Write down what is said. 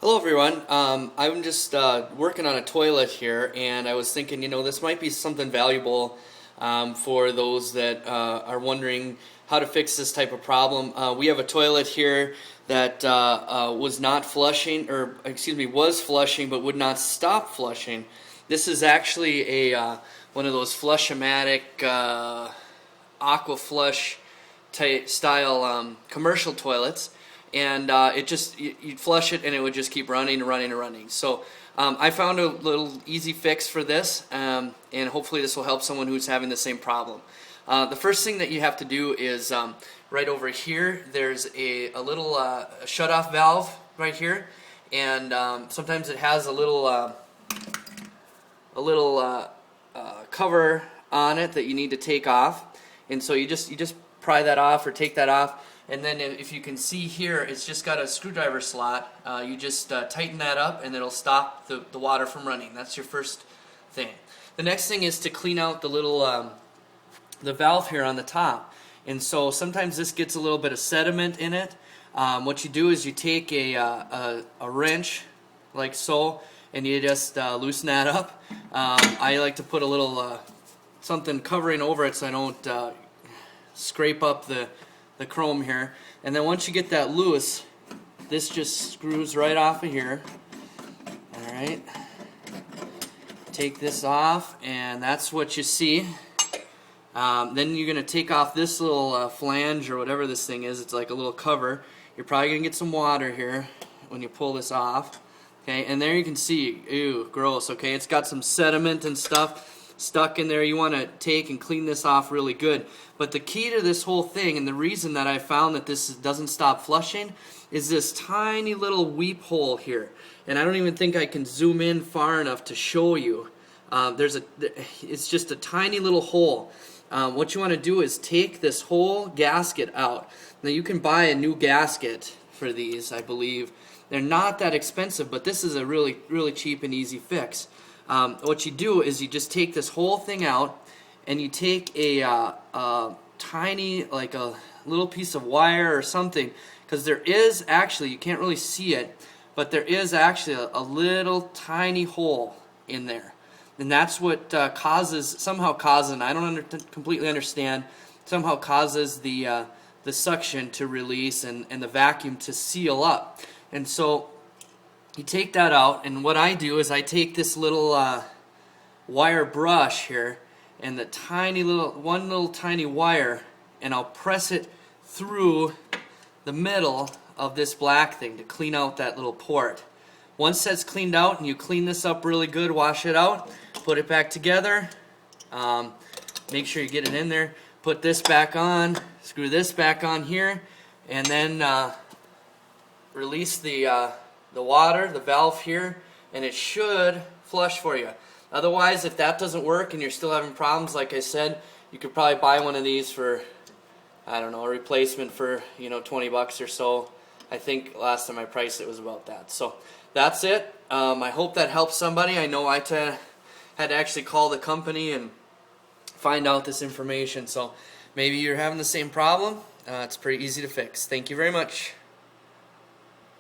Hello everyone. I'm just working on a toilet here, and I was thinking, this might be something valuable for those that are wondering how to fix this type of problem. We have a toilet here that was not flushing, or excuse me, was flushing but would not stop flushing. This is actually a one of those Flushomatic aquaflush style commercial toilets. And it just, you'd flush it and it would just keep running and running and running. So I found a little easy fix for this, and hopefully this will help someone who's having the same problem. The first thing that you have to do is right over here, there's a little shut-off valve right here, and sometimes it has a little cover on it that you need to take off, and so you just pry that off or take that off. And then if you can see here, it's just got a screwdriver slot. You just tighten that up and it'll stop the water from running. That's your first thing. The next thing is to clean out the little the valve here on the top. And so sometimes this gets a little bit of sediment in it. What you do is you take a wrench like so, and you just loosen that up. I like to put a little something covering over it so I don't scrape up the chrome here. And then once you get that loose, this just screws right off of here. Alright, take this off, and that's what you see. Then you're going to take off this little flange or whatever this thing is. It's like a little cover. You're probably going to get some water here when you pull this off. Okay, and there you can see, ew, gross. Okay, it's got some sediment and stuff stuck in there. You want to take and clean this off really good. But the key to this whole thing, and the reason that I found that this doesn't stop flushing, is this tiny little weep hole here. And I don't even think I can zoom in far enough to show you. It's just a tiny little hole. What you want to do is take this whole gasket out. Now you can buy a new gasket for these, I believe. They're not that expensive, but this is a really, really cheap and easy fix. What you do is you just take this whole thing out, and you take a tiny, like a little piece of wire or something, because there is actually, you can't really see it, but there is actually a little tiny hole in there. And that's what somehow causes, and I don't completely understand, somehow causes the suction to release and the vacuum to seal up. And so you take that out, and what I do is I take this little wire brush here, and the one little tiny wire, and I'll press it through the middle of this black thing to clean out that little port. Once that's cleaned out, and you clean this up really good, wash it out, put it back together, make sure you get it in there, put this back on, screw this back on here, and then release the water, the valve here, and it should flush for you. Otherwise, if that doesn't work and you're still having problems, like I said, you could probably buy one of these for, I don't know, a replacement for 20 bucks or so. I think last time I priced it was about that. So that's it. I hope that helps somebody. I know I had to actually call the company and find out this information. So maybe you're having the same problem. It's pretty easy to fix. Thank you very much.